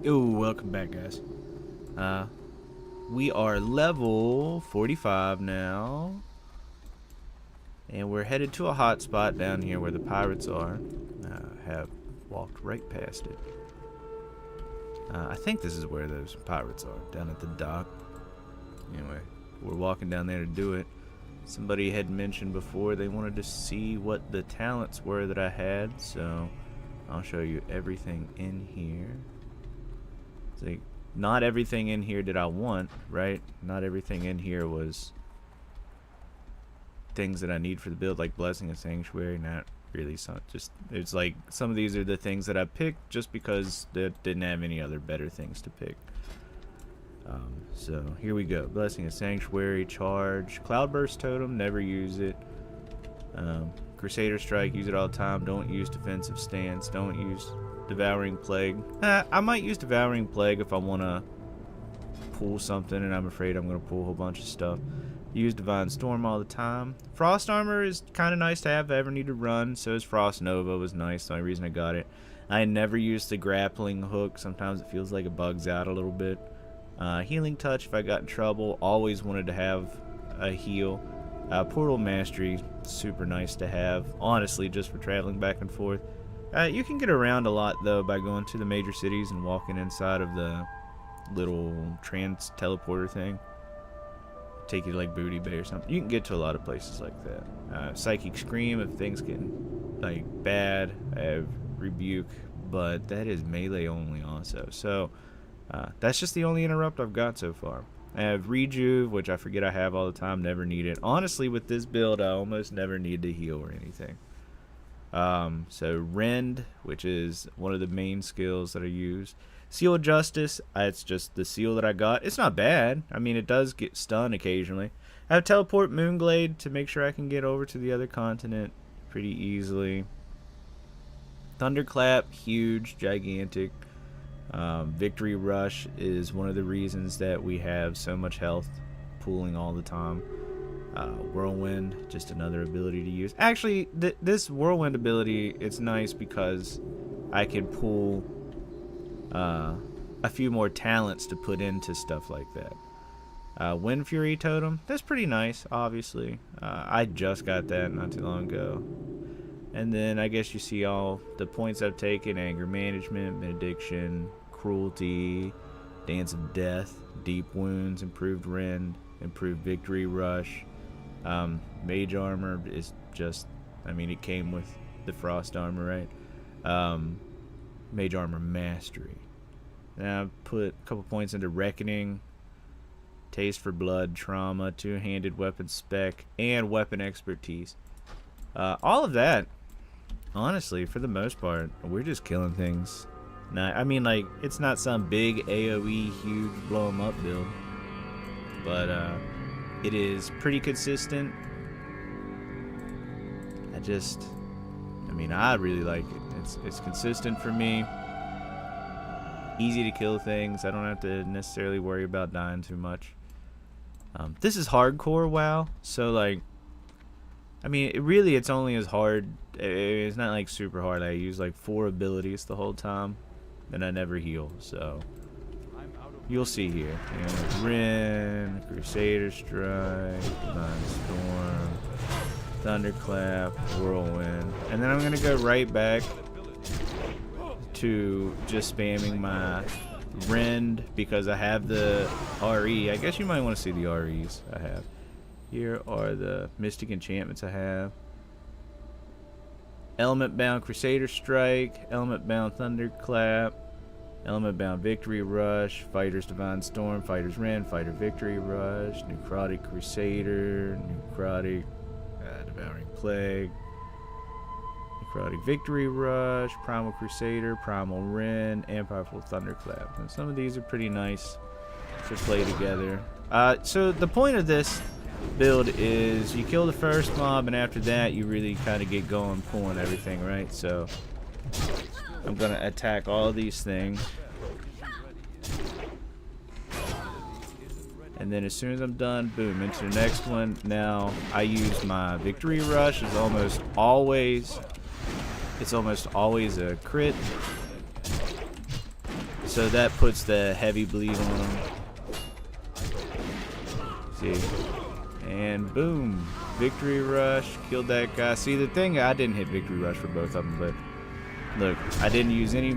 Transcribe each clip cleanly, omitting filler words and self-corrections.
Ooh, welcome back, guys. We are level 45 now. And we're headed to a hot spot down here where the pirates are. Have walked right past it. I think this is where those pirates are, down at the dock. Anyway, we're walking down there to do it. Somebody had mentioned before they wanted to see what the talents were that I had, so I'll show you everything in here. It's like, not everything in here did I want, right? Not everything in here was things that I need for the build, like Blessing a Sanctuary. Not really. Some, just it's like some of these are the things that I picked just because they didn't have any other better things to pick. So here we go. Blessing a Sanctuary, Charge, Cloudburst Totem, never use it. Crusader Strike, use it all the time. Don't use Defensive Stance. Don't use Devouring Plague. I might use Devouring Plague if I want to pull something and I'm afraid I'm going to pull a whole bunch of stuff. Use Divine Storm all the time. Frost Armor is kind of nice to have if I ever need to run. So is Frost Nova, was nice. The only reason I got it. I never used the Grappling Hook. Sometimes it feels like it bugs out a little bit. Healing Touch if I got in trouble. Always wanted to have a heal. Portal Mastery, super nice to have. Honestly, just for traveling back and forth. You can get around a lot though by going to the major cities and walking inside of the little trans teleporter thing. Take you to like Booty Bay or something. You can get to a lot of places like that. Psychic Scream if things get like bad. I have Rebuke, but that is melee only also. So that's just the only interrupt I've got so far. I have Rejuve, which I forget I have all the time, never need it. Honestly, with this build, I almost never need to heal or anything. So Rend, which is one of the main skills that I use. Seal of Justice, it's just the seal that I got. It's not bad. I mean, it does get stun occasionally. I have Teleport Moonglade to make sure I can get over to the other continent pretty easily. Thunderclap, huge, gigantic. Victory Rush is one of the reasons that we have so much health pooling all the time. Whirlwind, just another ability to use. Actually, this Whirlwind ability, it's nice because I can pull a few more talents to put into stuff like that. Wind Fury Totem, that's pretty nice, obviously. I just got that not too long ago. And then I guess you see all the points I've taken: Anger Management, Benediction, Cruelty, Dance of Death, Deep Wounds, Improved Rend, Improved Victory Rush. Mage Armor is just, I mean, it came with the Frost Armor, right? Mage Armor Mastery. Now I've put a couple points into Reckoning, Taste for Blood, Trauma, Two-Handed Weapon Spec, and Weapon Expertise. All of that, honestly, for the most part, we're just killing things. Now, I mean, like, it's not some big AoE, huge blow 'em up build, but it is pretty consistent. I mean, I really like it. It's consistent for me. Easy to kill things. I don't have to necessarily worry about dying too much. This is hardcore WoW, so like, I mean, it's only as hard. It's not like super hard. I use like 4 abilities the whole time, and I never heal. So you'll see here. Ren, Crusader Strike, Divine Storm, Thunderclap, Whirlwind, and then I'm gonna go right back to just spamming my Rend because I have the RE. I guess you might want to see the REs I have. Here are the Mystic Enchantments I have. Element Bound Crusader Strike, Element Bound Thunderclap, Element Bound Victory Rush, Fighter's Divine Storm, Fighter's Rend, Fighter Victory Rush, Necrotic Crusader, Necrotic Devouring Plague, Necrotic Victory Rush, Primal Crusader, Primal Rend, and Powerful Thunderclap. And some of these are pretty nice to play together. So the point of this build is you kill the first mob, and after that you really kind of get going pulling everything, right? So I'm gonna attack all of these things, and then as soon as I'm done, boom, into the next one. Now I use my Victory Rush. It's almost always a crit. So that puts the heavy bleed on them. See? And boom. Victory rush. Killed that guy. See, the thing, I didn't hit victory rush for both of them, but look, I didn't use any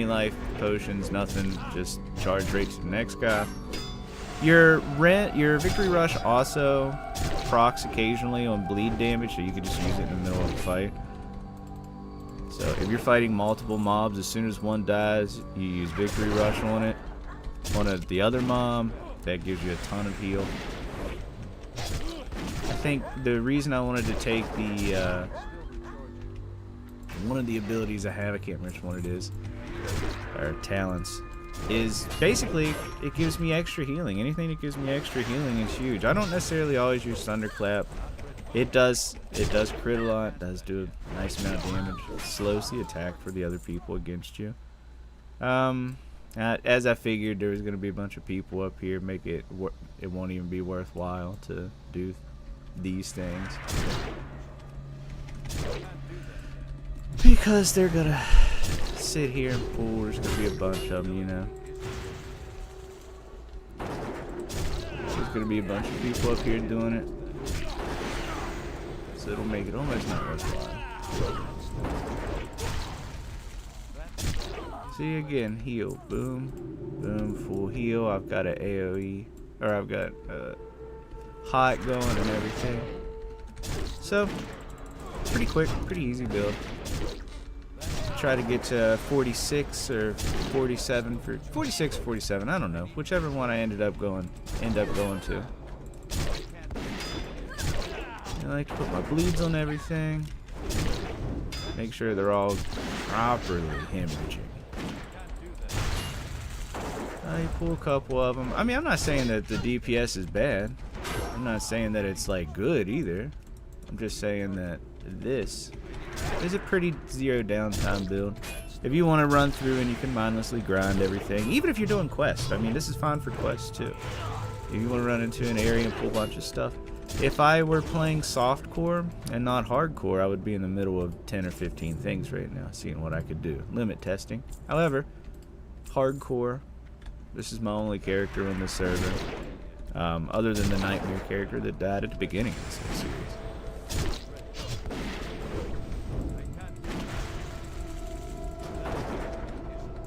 life potions, nothing. Just charge right to the next guy. Your victory rush also procs occasionally on bleed damage, so you could just use it in the middle of the fight. So if you're fighting multiple mobs, as soon as one dies, you use victory rush on it. On the other mob, that gives you a ton of heal. I think the reason I wanted to take the one of the abilities I have, I can't remember which one it is, or talents, is basically it gives me extra healing. Anything that gives me extra healing is huge. I don't necessarily always use Thunderclap. It does crit a lot, it does do a nice amount of damage. It slows the attack for the other people against you. As I figured there was going to be a bunch of people up here, it won't even be worthwhile to do these things. Because they're going to sit here and pull, there's going to be a bunch of them, you know. There's going to be a bunch of people up here doing it. So it'll make it almost not worthwhile. See, again, heal. Boom. Boom. Full heal. I've got an AoE. Or I've got hot going and everything. So, pretty quick. Pretty easy build. Try to get to 46 or 47 for 46, 47. I don't know. Whichever one I end up going to. I like to put my bleeds on everything. Make sure they're all properly hemorrhaging. I pull a couple of them. I mean, I'm not saying that the DPS is bad. I'm not saying that it's like good either. I'm just saying that this is a pretty zero downtime build. If you want to run through and you can mindlessly grind everything, even if you're doing quests. I mean, this is fine for quests too. If you want to run into an area and pull a bunch of stuff. If I were playing softcore and not hardcore, I would be in the middle of 10 or 15 things right now, seeing what I could do. Limit testing. However, hardcore, this is my only character on this server, other than the Nightmare character that died at the beginning of this series.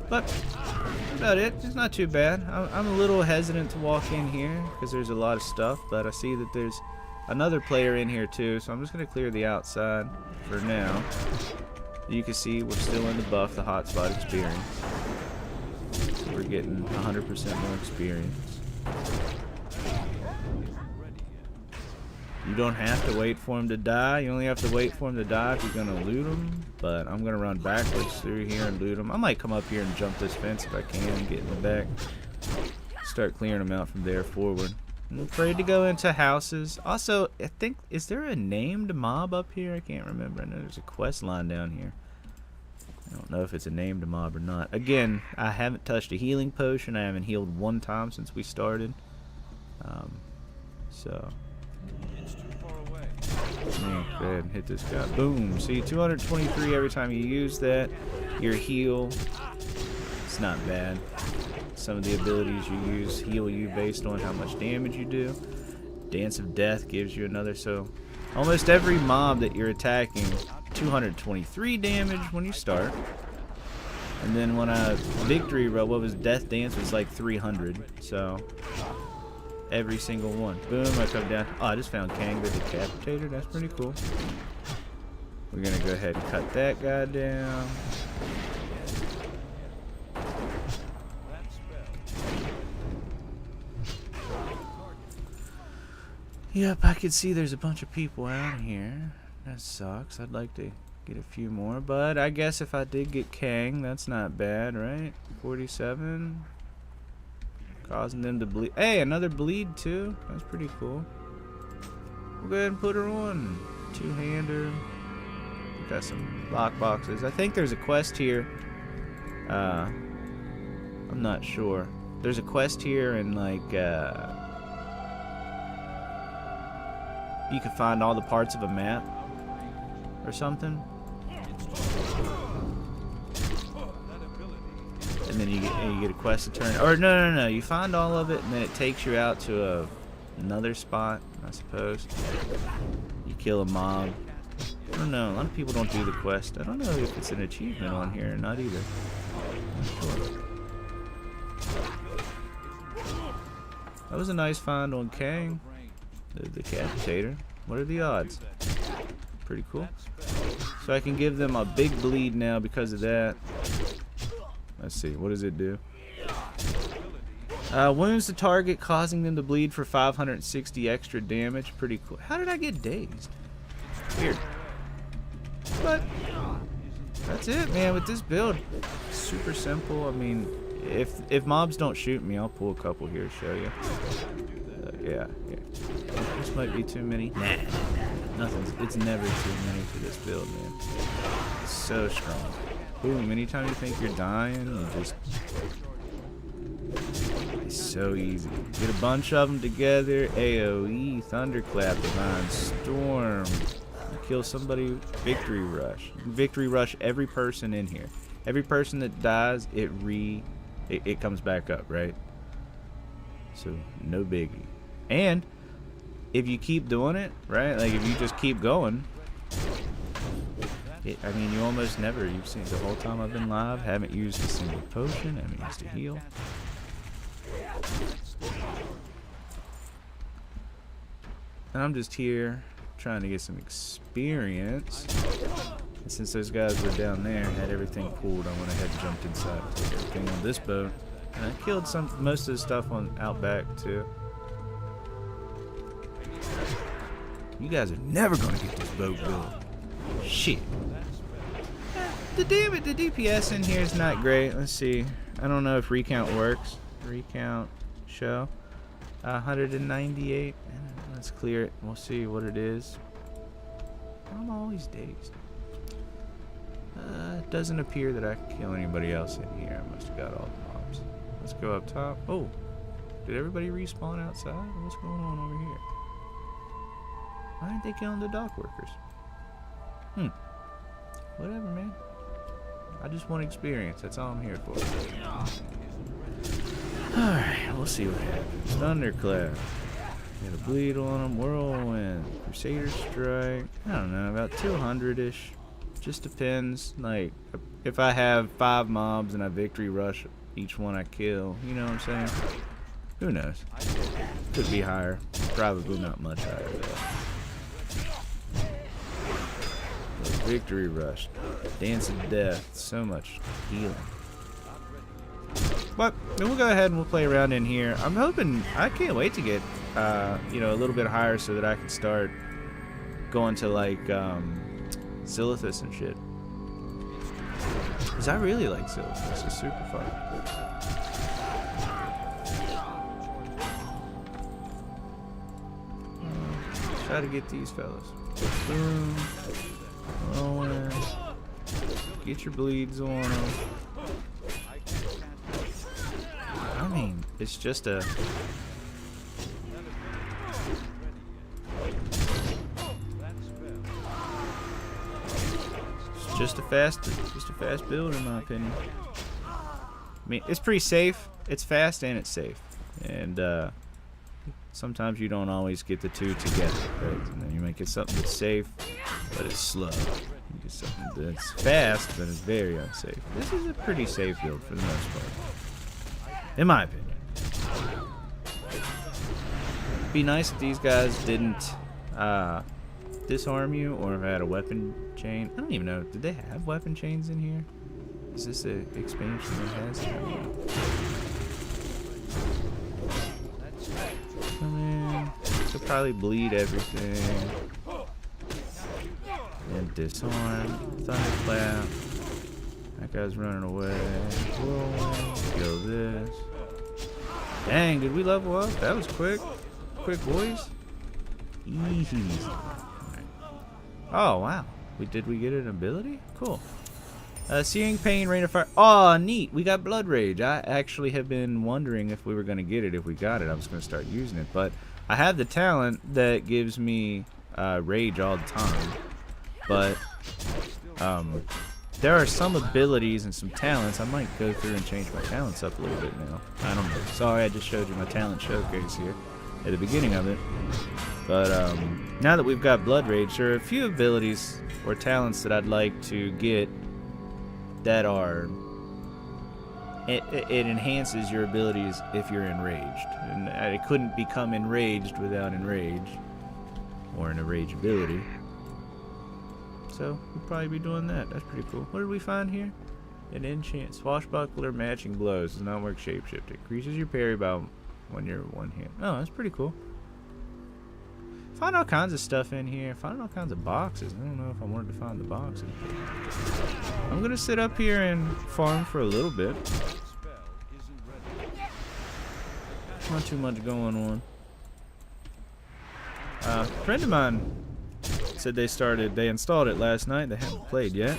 But that's about it. It's not too bad. I'm a little hesitant to walk in here because there's a lot of stuff, but I see that there's another player in here too, so I'm just going to clear the outside for now. You can see we're still in the buff, the hotspot experience. So we're getting 100% more experience. You don't have to wait for him to die. You only have to wait for him to die if you're going to loot him. But I'm going to run backwards through here and loot him. I might come up here and jump this fence if I can and get in the back. Start clearing them out from there forward. I'm afraid to go into houses. Also, I think, is there a named mob up here? I can't remember. I know there's a quest line down here. I don't know if it's a named mob or not. Again, I haven't touched a healing potion. I haven't healed one time since we started. So... yeah, go ahead and hit this guy. Boom. See, 223 every time you use that. Your heal, it's not bad. Some of the abilities you use heal you based on how much damage you do. Dance of Death gives you another. So almost every mob that you're attacking, 223 damage when you start. And then when I victory roll, what was Death Dance was like 300. So every single one. Boom, I come down. Oh, I just found Kang the Decapitator. That's pretty cool. We're going to go ahead and cut that guy down. Yep, I can see there's a bunch of people out here. That sucks. I'd like to get a few more. But I guess if I did get Kang, that's not bad, right? 47. Causing them to bleed. Hey, another bleed too. That's pretty cool. We'll go ahead and put her on. Two-hander. Got some lock boxes. I think there's a quest here. I'm not sure. There's a quest here and like you can find all the parts of a map or something. And then you get, and you get a quest to turn. Or no. You find all of it, and then it takes you out to another spot, I suppose. You kill a mob. I don't know. A lot of people don't do the quest. I don't know if it's an achievement on here or not either. Not sure. That was a nice find on Kang, the decapitator. What are the odds? Pretty cool. So I can give them a big bleed now because of that. Let's see, what does it do? Wounds the target, causing them to bleed for 560 extra damage. Pretty cool. How did I get dazed? Weird. But that's it, man. With this build, super simple. I mean, if mobs don't shoot me, I'll pull a couple here to show you. Yeah. This might be too many. Nah. Nothing's. It's never too many for this build, man. It's so strong. Boom. Anytime you think you're dying, you just. It's so easy. Get a bunch of them together. AOE, Thunderclap, Divine Storm. Kill somebody. Victory Rush. Victory Rush every person in here. Every person that dies, it comes back up, right? So no biggie. And if you keep doing it, right? Like if you just keep going, I mean, you almost never. You've seen the whole time I've been live, haven't used a single potion, haven't used a heal. And I'm just here trying to get some experience. And since those guys were down there and had everything pulled, I went ahead and jumped inside and took everything on this boat. And I killed most of the stuff on out back too. You guys are never gonna get this boat built. Shit. The DPS in here is not great. Let's see. I don't know if recount works. Recount show. 198. Let's clear it. We'll see what it is. I'm always dazed. It doesn't appear that I can kill anybody else in here. I must have got all the mobs. Let's go up top. Oh, did everybody respawn outside? What's going on over here? Why aren't they killing the dock workers? Whatever, man. I just want experience. That's all I'm here for. Alright, we'll see what happens. Thunderclap. Got a bleed on them. Whirlwind. Crusader Strike. I don't know, about 200-ish. Just depends. Like, if I have 5 mobs and I victory rush each one I kill, you know what I'm saying? Who knows? Could be higher. Probably not much higher, though. Victory rush. Dance of death. So much healing. But then we'll go ahead and we'll play around in here. I'm hoping, I can't wait to get, you know, a little bit higher so that I can start going to like, Silithus and shit. Because I really like Silithus. It's super fun. Try to get these fellas. Boom. Rolling. Get your bleeds on them. I mean, it's just a... Just a fast build in my opinion. I mean, it's pretty safe. It's fast and it's safe. And sometimes you don't always get the two together, right? And then you might get something that's safe, but it's slow. You get something that's fast, but it's very unsafe. This is a pretty safe build for the most part, in my opinion. It'd be nice if these guys didn't disarm you, or if I had a weapon chain. I don't even know. Did they have weapon chains in here? Is this an expansion that has it? Come in. They'll probably bleed everything. And disarm. Thunderclap. That guy's running away. Whoa. Kill this. Dang, did we level up? That was quick. Quick, boys. Easy. Oh, wow. Did we get an ability? Cool. Searing Pain, Rain of Fire. Oh, neat. We got Blood Rage. I actually have been wondering if we were going to get it. If we got it, I was going to start using it. But I have the talent that gives me Rage all the time. But there are some abilities and some talents. I might go through and change my talents up a little bit now. I don't know. Sorry, I just showed you my talent showcase here at the beginning of it. But now that we've got Blood Rage, there are a few abilities or talents that I'd like to get that are... It enhances your abilities if you're enraged. And I couldn't become enraged without enrage. Or an enrage ability. So, we'll probably be doing that. That's pretty cool. What did we find here? An enchant. Swashbuckler matching blows. Does not work shapeshift. Increases your parry by when you're one hit. Oh, that's pretty cool. Find all kinds of stuff in here. Find all kinds of boxes. I don't know if I wanted to find the boxes. I'm going to sit up here and farm for a little bit. Not too much going on. A friend of mine said they installed it last night. They haven't played yet.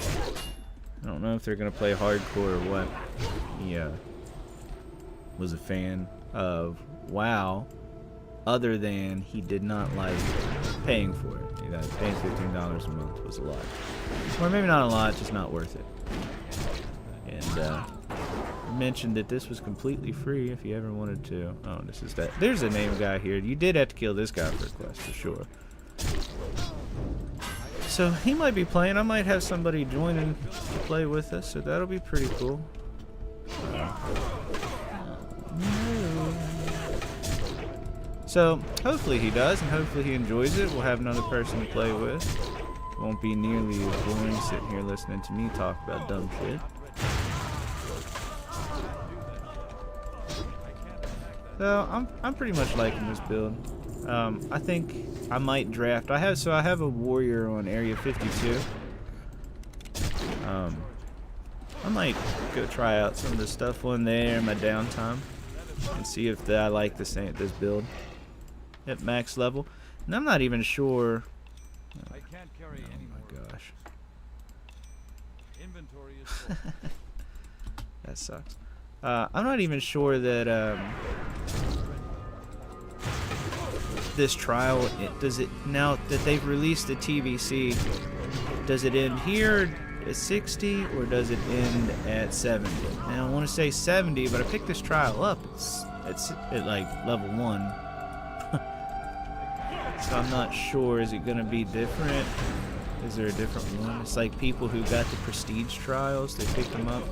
I don't know if they're gonna play hardcore or what. He was a fan of WoW, other than he did not like paying for it. You know, paying $15 a month was a lot, or maybe not a lot, just not worth it. And mentioned that this was completely free if you ever wanted to. Oh, this is that. There's a name guy here. You did have to kill this guy for a quest for sure. So he might be playing. I might have somebody joining to play with us, so that'll be pretty cool. So hopefully he does, and hopefully he enjoys it. We'll have another person to play with. Won't be nearly as boring sitting here listening to me talk about dumb shit. So I'm pretty much liking this build. I think I might draft. I have a warrior on area 52. I might go try out some of the stuff on there in my downtime and see if I like this build at max level. And I'm not even sure. Oh my gosh. That sucks. I'm not even sure that this trial, now that they've released the TVC, does it end here at 60 or does it end at 70? Now I want to say 70, but I picked this trial up. It's at like level 1. So I'm not sure. Is it going to be different? Is there a different one? It's like people who got the prestige trials, they picked them up.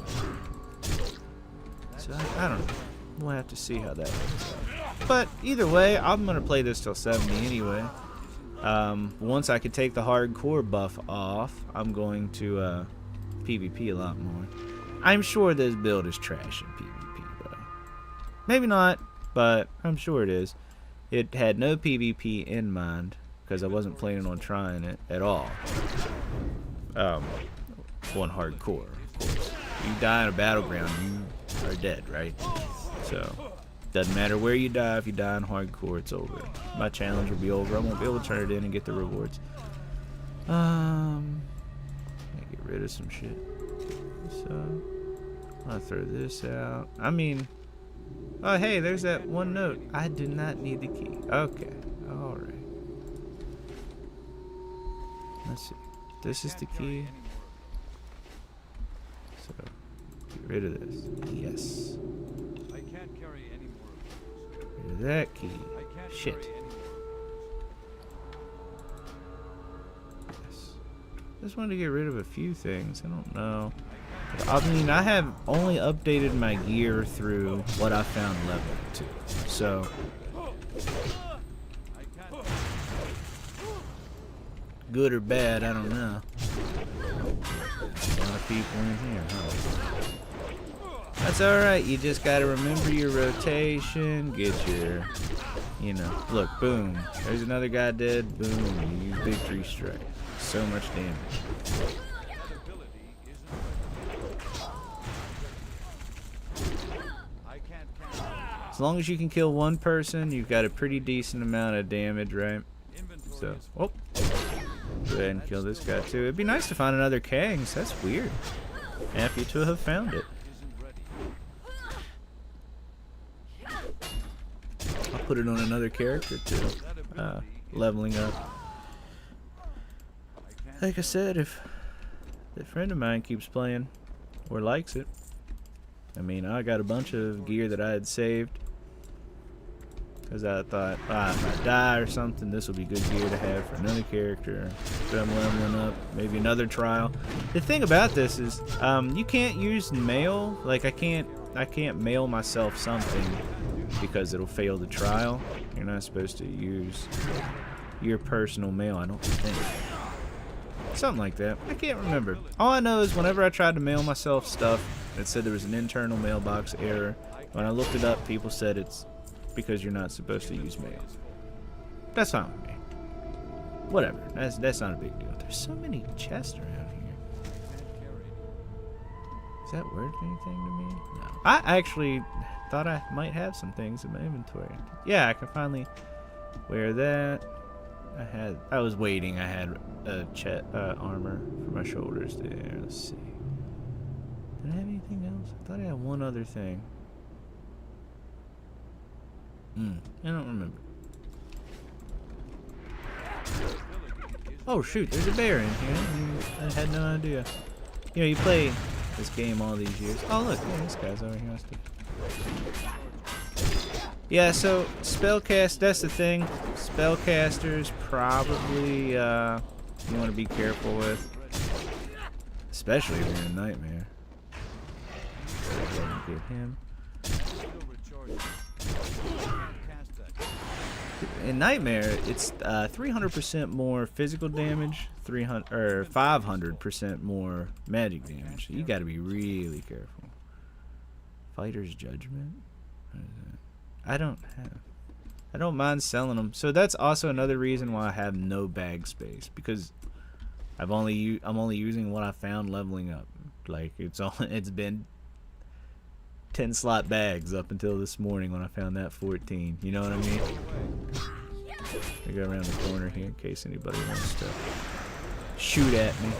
So I don't know. We'll have to see how that works out. But either way, I'm going to play this till 70 anyway. Once I could take the hardcore buff off, I'm going to PvP a lot more. I'm sure this build is trash in PvP, though. Maybe not, but I'm sure it is. It had no PvP in mind, because I wasn't planning on trying it at all. On hardcore, of course. You die in a battleground, you are dead, right? So, doesn't matter where you die. If you die in hardcore, it's over. My challenge will be over. I won't be able to turn it in and get the rewards. I get rid of some shit. So, I'll throw this out. I mean, oh hey, there's that one note. I do not need the key. Okay, all right. Let's see. This is the key. So, get rid of this. Yes. Get rid of that key. Shit. Yes. Just wanted to get rid of a few things. I don't know. I mean, I have only updated my gear through what I found level 2. So, good or bad, I don't know. A lot of people in here, huh? That's alright, you just gotta remember your rotation, get your, you know, look, boom. There's another guy dead, boom, you use victory strike. So much damage. As long as you can kill one person, you've got a pretty decent amount of damage, right? So, oh. Go ahead and kill this guy too. It'd be nice to find another Kangs. That's weird. Happy to have found it. I'll put it on another character too. Leveling up. Like I said, if A friend of mine keeps playing, or likes it. I mean, I got a bunch of gear that I had saved. Because I thought, if I die or something, this will be good gear to have for another character. So I'm leveling up, maybe another trial. The thing about this is, you can't use mail. Like, I can't mail myself something because it'll fail the trial. You're not supposed to use your personal mail, I don't think. Something like that. I can't remember. All I know is whenever I tried to mail myself stuff, it said there was an internal mailbox error. When I looked it up, people said it's because you're not supposed to use mail. That's fine with me. Whatever. That's not a big deal. There's so many chests around here. Is that worth anything to me? No. I actually thought I might have some things in my inventory. Yeah, I can finally wear that. I was waiting. I had a armor for my shoulders there. Let's see. Did I have anything else? I thought I had one other thing. I don't remember. Oh shoot, there's a bear in here. I had no idea. You know, you play this game all these years. Oh look, yeah, this guy's over here. Yeah, so spellcast, that's the thing. Spellcasters probably you want to be careful with. Especially if you're in Nightmare. Get him. In Nightmare, it's 300% more physical damage, 500% more magic damage. So you got to be really careful. Fighter's Judgment. What is that? I don't mind selling them. So that's also another reason why I have no bag space, because I'm only using what I found leveling up. Like it's been 10 slot bags up until this morning when I found that 14. You know what I mean? I go around the corner here in case anybody wants to shoot at me.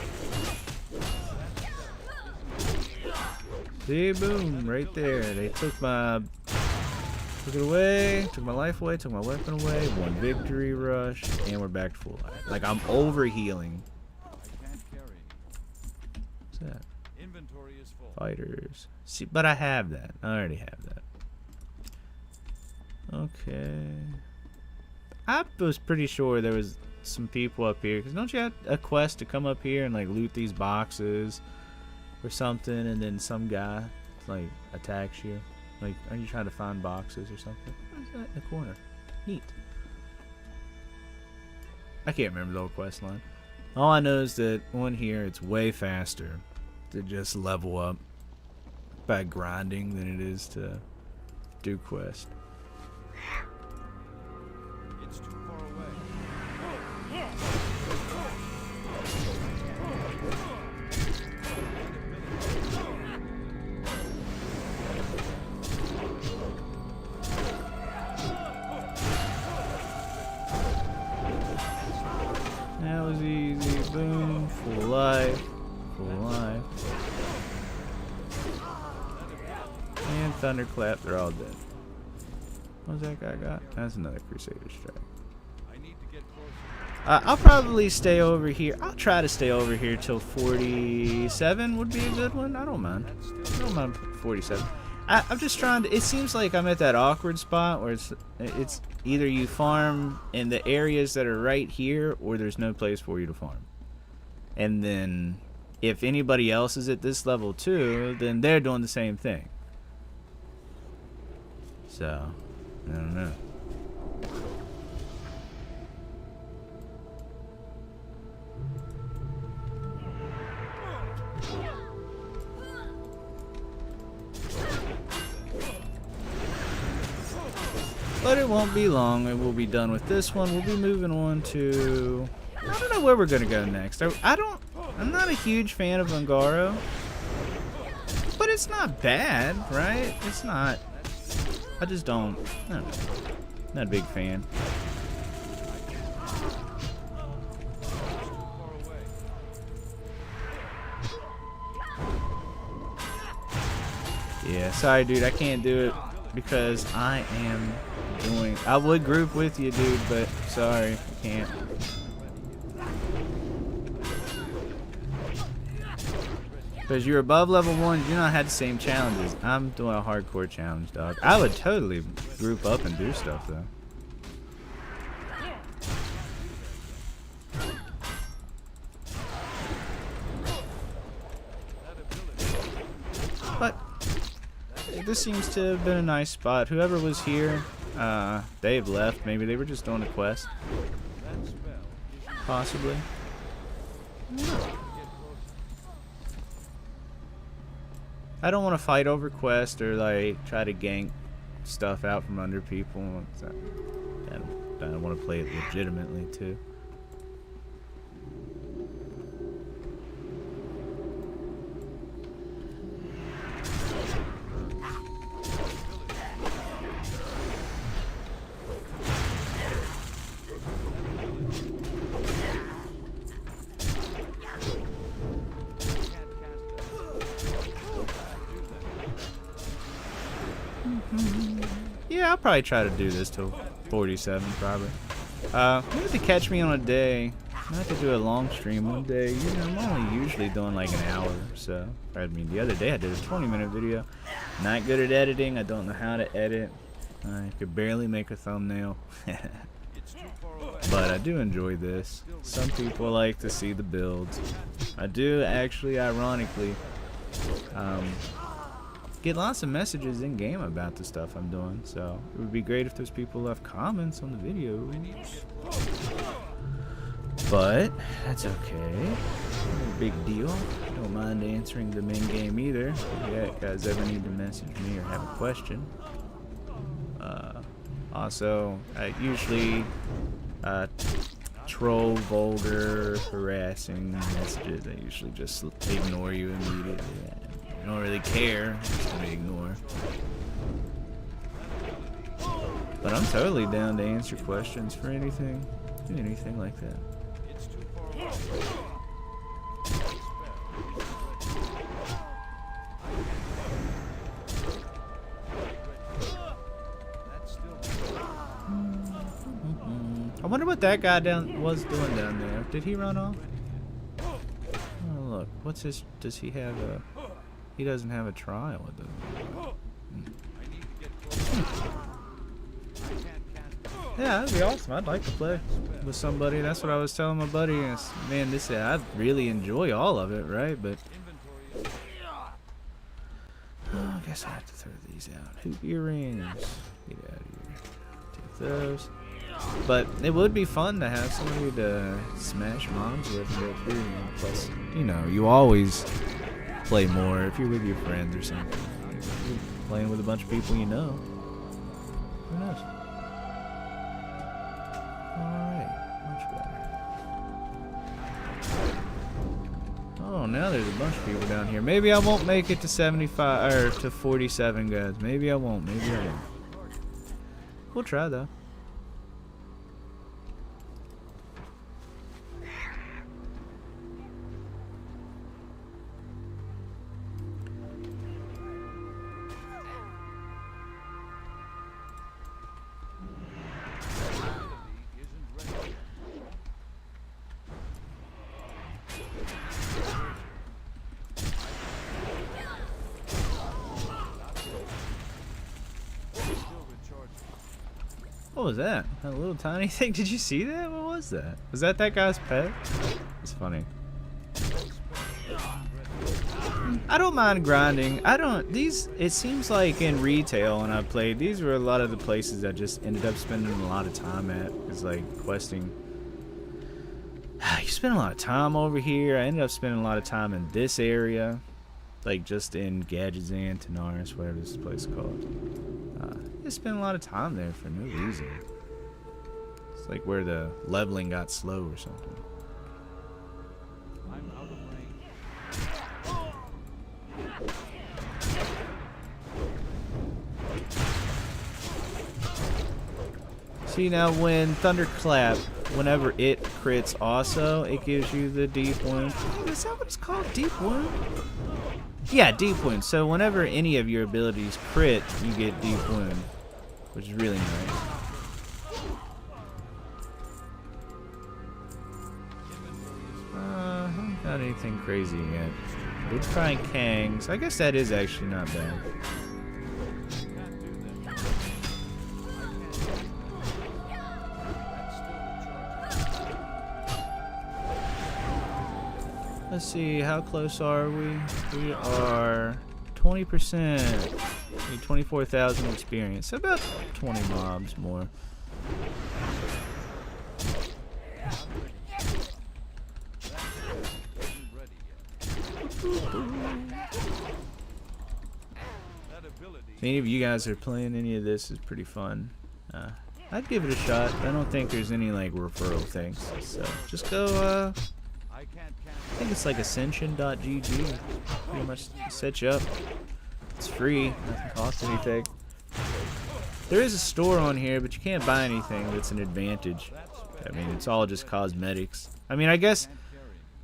See, boom, right there. They took it away, took my life away, took my weapon away, one victory rush, and we're back to full life. Like, I'm over healing. What's that? Fighters. See, but I have that. I already have that. Okay. I was pretty sure there was some people up here, because don't you have a quest to come up here and like loot these boxes or something, and then some guy like attacks you? Like, are you trying to find boxes or something? What is that in the corner? Neat. I can't remember the whole quest line. All I know is that on here it's way faster to just level up by grinding than it is to do quest. It's too far away. That was easy. Boom. Full life. Full life. And thunderclap. They're all dead. What's that guy got? That's another Crusader strike. I'll probably stay over here. I'll try to stay over here till 47 would be a good one. I don't mind. I don't mind 47. I'm just trying to. It seems like I'm at that awkward spot where it's either you farm in the areas that are right here, or there's no place for you to farm. And then if anybody else is at this level too, then they're doing the same thing. So I don't know. But it won't be long, and we'll be done with this one. We'll be moving on to... I don't know where we're going to go next. I'm not a huge fan of Ungaro. But it's not bad, right? It's not... I just don't... I don't know. Not a big fan. Yeah, sorry dude, I can't do it because I am doing... I would group with you dude, but sorry, I can't. Because you're above level 1, you do not have the same challenges. I'm doing a hardcore challenge, dog. I would totally group up and do stuff, though. But this seems to have been a nice spot. Whoever was here, they've left. Maybe they were just doing a quest. Possibly. I don't want to fight over quests or like try to gank stuff out from under people. I don't want to play it legitimately too. Yeah, I'll probably try to do this till 47, probably. You have to catch me on a day. I have to do a long stream one day. You know, I'm only usually doing like an hour or so. I mean, the other day I did a 20-minute video. Not good at editing. I don't know how to edit. I could barely make a thumbnail. But I do enjoy this. Some people like to see the builds. I do actually, ironically, get lots of messages in game about the stuff I'm doing, so it would be great if those people left comments on the videos. But that's okay. No big deal. Don't mind answering them in game either. If you guys ever need to message me or have a question. Also, I usually troll, vulgar, harassing messages. I usually just ignore you immediately. I don't really care. I'm just gonna ignore. But I'm totally down to answer questions for anything. Anything like that. I wonder what that guy was doing down there. Did he run off? Oh look, what's his? Does he have a? He doesn't have a trial with him. Yeah, that'd be awesome. I'd like to play with somebody. That's what I was telling my buddy. Man, I really enjoy all of it, right? But I guess I have to throw these out. Hoop earrings. Get out of here. Take those. But it would be fun to have somebody to smash moms with and go through. Plus, you know, you always play more if you're with your friends or something. You're playing with a bunch of people you know. Who knows? Alright, much better. Oh, now there's a bunch of people down here. Maybe I won't make it to 75 or to 47, guys. Maybe I won't. Maybe I won't. We'll try though. What was that? That little tiny thing? Did you see that? What was that? Was that guy's pet? It's funny. I don't mind grinding. It seems like in retail when I played, these were a lot of the places I just ended up spending a lot of time at. It's like questing. You spend a lot of time over here. I ended up spending a lot of time in this area. Like just in Gadgetzan, Tanaris, whatever this place is called. I spent a lot of time there for no reason. It's like where the leveling got slow or something. I'm out of range. See now when Thunderclap, whenever it crits also, it gives you the deep wound. Is that what it's called? Deep wound? Yeah, deep wound. So whenever any of your abilities crit, you get deep wound, which is really nice. I haven't got anything crazy yet. Did find Kangs. I guess that is actually not bad. Let's see, how close are we? We are 20%. Need 24,000 experience. So about 20 mobs more. If any of you guys are playing any of this, is pretty fun. I'd give it a shot. I don't think there's any like referral things. So just go. I think it's like Ascension.gg. Pretty much set you up. It's free. Nothing costs anything. There is a store on here, but you can't buy anything that's an advantage. I mean, it's all just cosmetics. I mean, I guess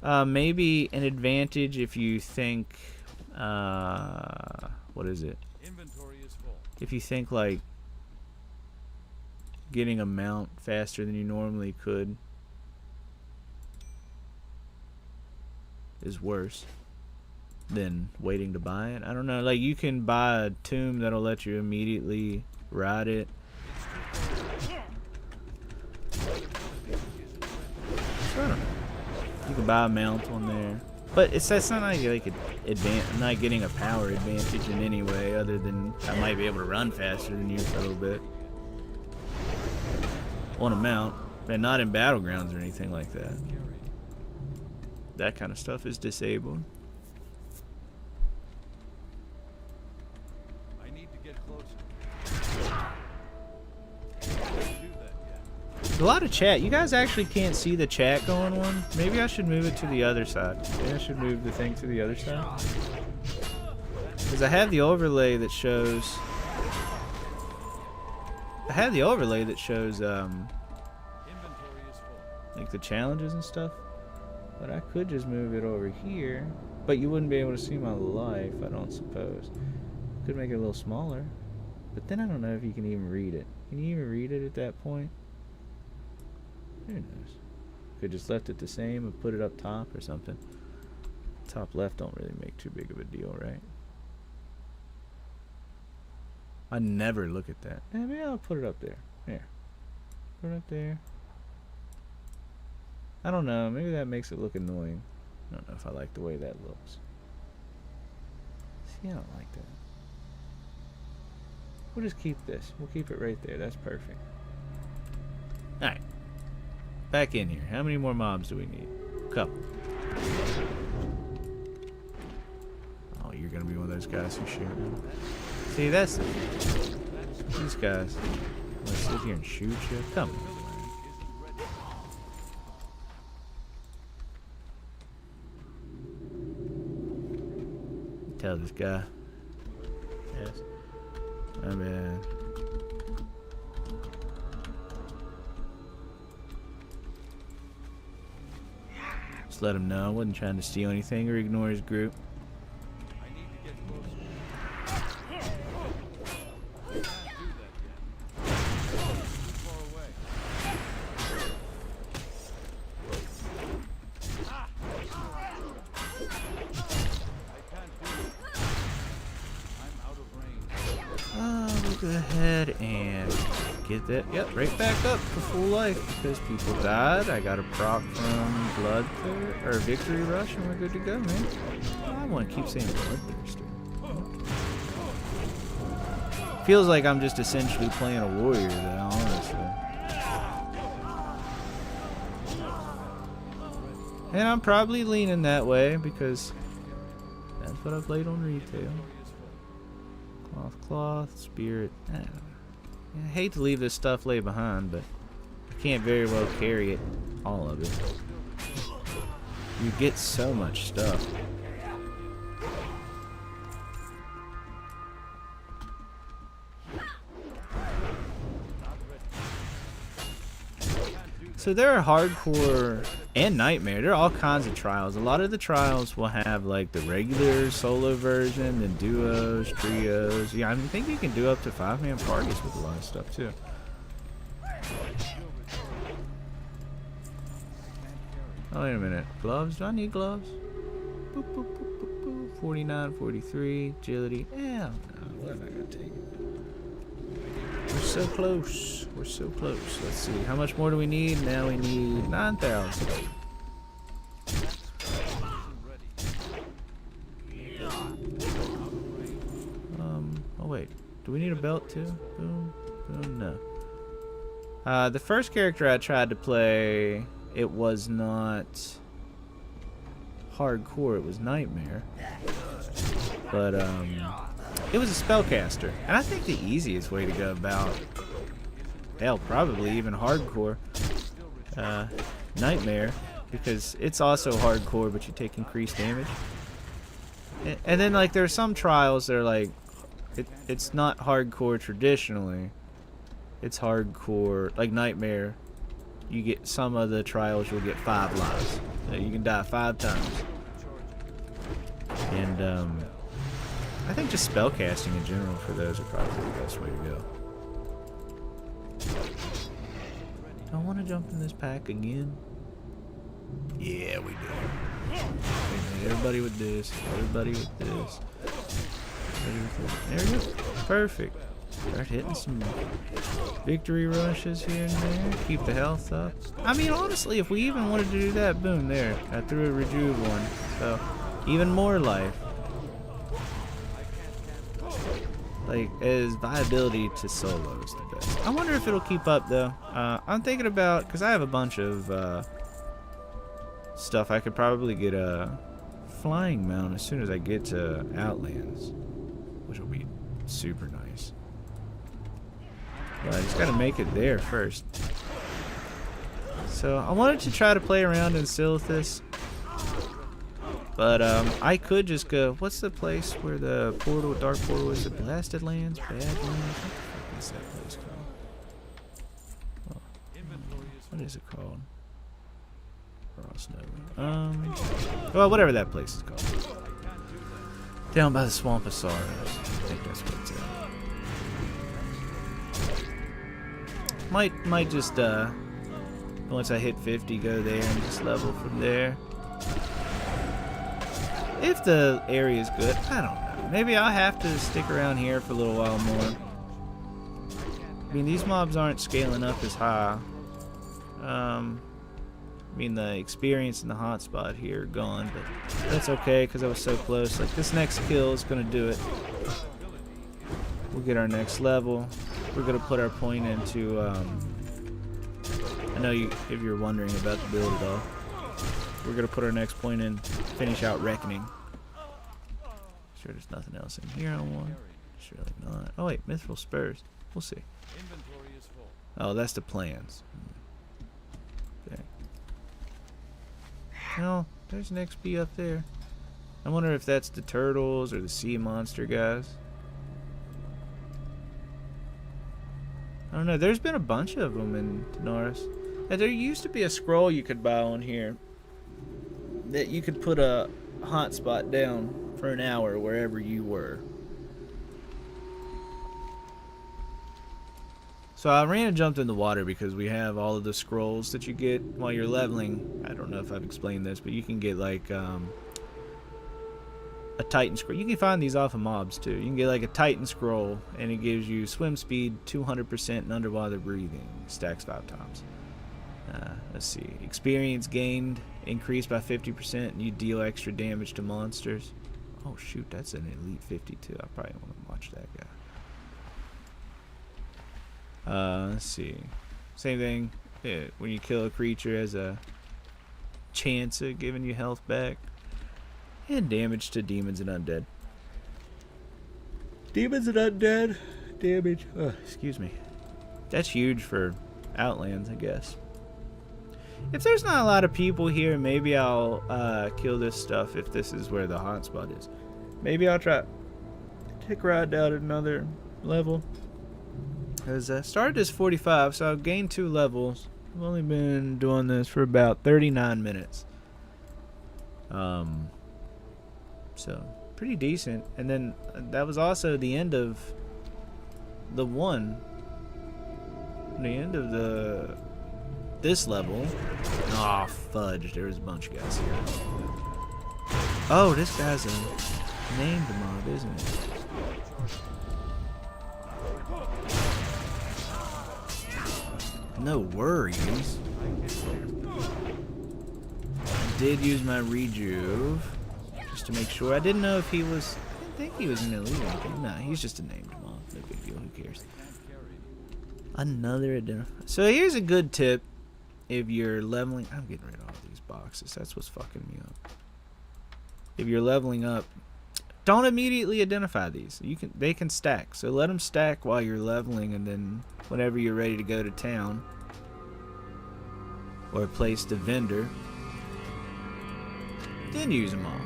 maybe an advantage if you think. What is it? If you think like getting a mount faster than you normally could is worse than waiting to buy it. I don't know, like you can buy a tomb that'll let you immediately ride it. So I don't know. You can buy a mount on there. But that's not like I'm not getting a power advantage in any way other than I might be able to run faster than you for a little bit. On a mount, and not in battlegrounds or anything like that. That kind of stuff is disabled. I need to get closer. There's a lot of chat. You guys actually can't see the chat going on. Maybe I should move it to the other side. Maybe I should move the thing to the other side. Because I have the overlay that shows... like the challenges and stuff. But I could just move it over here. But you wouldn't be able to see my life, I don't suppose. Could make it a little smaller. But then I don't know if you can even read it. Can you even read it at that point? Who knows? Could just left it the same and put it up top or something. Top left don't really make too big of a deal, right? I never look at that. Maybe I'll put it up there. Here. Put it up there. I don't know. Maybe that makes it look annoying. I don't know if I like the way that looks. See, I don't like that. We'll just keep this. We'll keep it right there. That's perfect. Alright. Back in here. How many more mobs do we need? A couple. Oh, you're gonna be one of those guys who shoot. See, that's these guys. I'm gonna sit here and shoot you. Come on. Tell this guy. Yes. My bad. Just let him know I wasn't trying to steal anything or ignore his group. I need to get closer. I can't do that yet. Too far away. I can't do it. I'm out of range. We'll go ahead and get that. Yep, right back up to full life because people died. I got a proc from Bloodthirst or Victory Rush, and we're good to go, man. I want to keep saying Bloodthirst. Feels like I'm just essentially playing a warrior, though, honestly. And I'm probably leaning that way because that's what I played on retail. Cloth, spirit. I hate to leave this stuff lay behind, but I can't very well carry it, all of it. You get so much stuff. So there are hardcore and nightmare. There are all kinds of trials. A lot of the trials will have like the regular solo version, then duos, trios. Yeah, I think you can do up to 5-man parties with a lot of stuff too. Oh, wait a minute. Gloves? Do I need gloves? Boop, boop, boop, boop, boop. 49, 43, agility. Yeah, no, what am I gonna take? We're so close. We're so close. Let's see. How much more do we need? Now we need 9,000. Oh wait. Do we need a belt too? Boom. Boom. No. The first character I tried to play, it was not hardcore. It was Nightmare. But it was a spellcaster, and I think the easiest way to go about, hell, probably even hardcore, Nightmare, because it's also hardcore, but you take increased damage. And then like there are some trials that are like, it's not hardcore traditionally. It's hardcore, like Nightmare. You get some of the trials, you'll get 5 lives. You can die 5 times. And I think just spellcasting in general for those are probably the best way to go. Do I want to jump in this pack again? Yeah, we do. Everybody with this. Everybody with this. There we go. Perfect. Start hitting some victory rushes here and there. Keep the health up. I mean, honestly, if we even wanted to do that, boom, there. I threw a rejuve one. So, even more life. Like, as viability to solo is the best. I wonder if it'll keep up, though. I'm thinking about, because I have a bunch of stuff. I could probably get a flying mount as soon as I get to Outlands, which will be super nice. But I just gotta make it there first. So I wanted to try to play around in Silithus, but I could just go. What's the place where the portal, dark portal is? It Blasted Lands, Bad Lands. What the fuck is that place called? Oh, what is it called? Frost Nova. Well, whatever that place is called. Down by the Swamp of Sorrows. I think that's what it's at. Might just once I hit 50, go there and just level from there. If the area is good, I don't know. Maybe I'll have to stick around here for a little while more. I mean, these mobs aren't scaling up as high. I mean, the experience and the hotspot here are gone, but that's okay because I was so close. Like, this next kill is going to do it. We'll get our next level. We're going to put our point into, I know you, if you're wondering about the build at all, we're going to put our next point in, finish out Reckoning. Sure there's nothing else in here I want. Surely not. Oh wait, Mithril Spurs. We'll see. Oh, that's the plans. Okay. No, there's an XP up there. I wonder if that's the turtles or the sea monster guys. I don't know. There's been a bunch of them in Tanaris. Now, there used to be a scroll you could buy on here that you could put a hotspot down for an hour wherever you were. So I ran and jumped in the water because we have all of the scrolls that you get while you're leveling. I don't know if I've explained this, but you can get like a Titan scroll. You can find these off of mobs too. You can get like a Titan scroll and it gives you swim speed 200% and underwater breathing. Stacks 5 times. Let's see. Experience gained increased by 50% and you deal extra damage to monsters. Oh shoot, that's an Elite 52. I probably want to watch that guy. Let's see. Same thing. Yeah, when you kill a creature, has a chance of giving you health back. And damage to demons and undead. Demons and undead. Damage. Oh, excuse me. That's huge for Outlands, I guess. If there's not a lot of people here, maybe I'll kill this stuff if this is where the hotspot is. Maybe I'll try to take a ride down another level. Because I started as 45, so I've gained 2 levels. I've only been doing this for about 39 minutes. So, pretty decent. And then that was also the end of the one. The end of this level. Oh, fudge. There was a bunch of guys here. Oh, this guy's a named mob, isn't it? No worries. I did use my rejuve just to make sure. I didn't know if he was. I didn't think he was an illegal thing. No, he's just a named mob. No big deal. Who cares? Another identifier. So here's a good tip. If you're leveling, I'm getting rid of all these boxes. That's what's fucking me up. If you're leveling up, don't immediately identify these. They can stack. So let them stack while you're leveling, and then whenever you're ready to go to town or place the vendor, then use them all.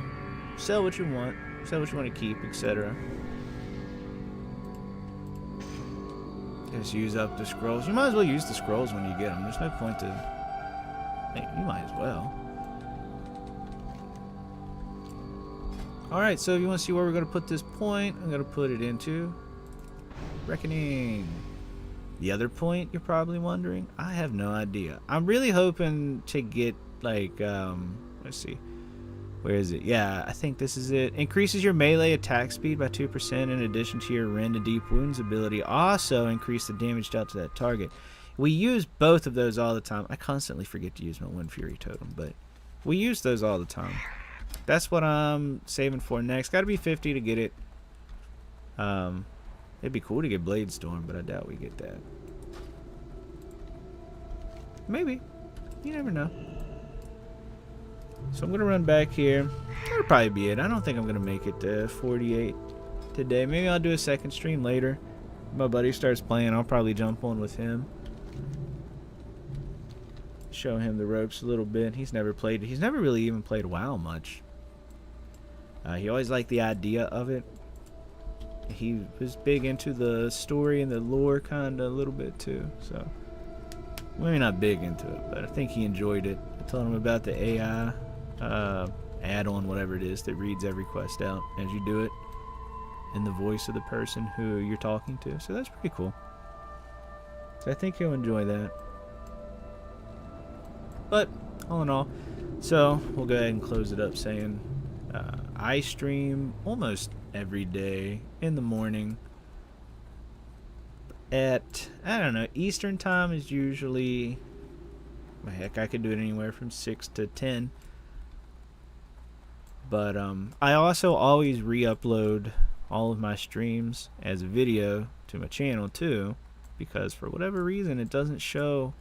Sell what you want. Sell what you want to keep, etc. Just use up the scrolls. You might as well use the scrolls when you get them. There's no point to... Hey, you might as well. Alright, so if you want to see where we're going to put this point, I'm going to put it into Reckoning. The other point, you're probably wondering? I have no idea. I'm really hoping to get, like, let's see. Where is it? Yeah, I think this is it. Increases your melee attack speed by 2% in addition to your rend and deep wounds ability. Also increase the damage dealt to that target. We use both of those all the time. I constantly forget to use my Wind Fury totem, but we use those all the time. That's what I'm saving for next. Got to be 50 to get it. It'd be cool to get Blade Storm, but I doubt we get that. Maybe. You never know. So I'm going to run back here. That'll probably be it. I don't think I'm going to make it to 48 today. Maybe I'll do a second stream later. If my buddy starts playing, I'll probably jump on with him. Show him the ropes a little bit. He's never played. He's never really even played WoW much. He always liked the idea of it. He was big into the story and the lore kind of a little bit too. So maybe not big into it, but I think he enjoyed it. I told him about the AI add-on, whatever it is, that reads every quest out as you do it in the voice of the person who you're talking to. So that's pretty cool. So I think he'll enjoy that. But all in all, so we'll go ahead and close it up saying I stream almost every day in the morning at, I don't know, Eastern time is usually, heck, I could do it anywhere from 6 to 10. But I also always re-upload all of my streams as a video to my channel too, because for whatever reason it doesn't show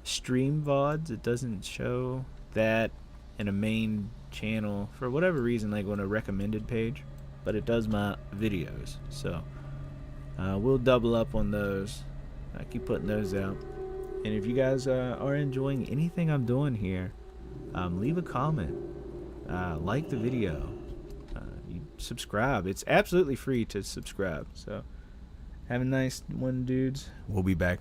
stream VODs. It doesn't show that in a main channel for whatever reason, like on a recommended page, but it does my videos. So we'll double up on those. I keep putting those out. And if you guys are enjoying anything I'm doing here, leave a comment, like the video, you subscribe. It's absolutely free to subscribe. So have a nice one, dudes. We'll be back.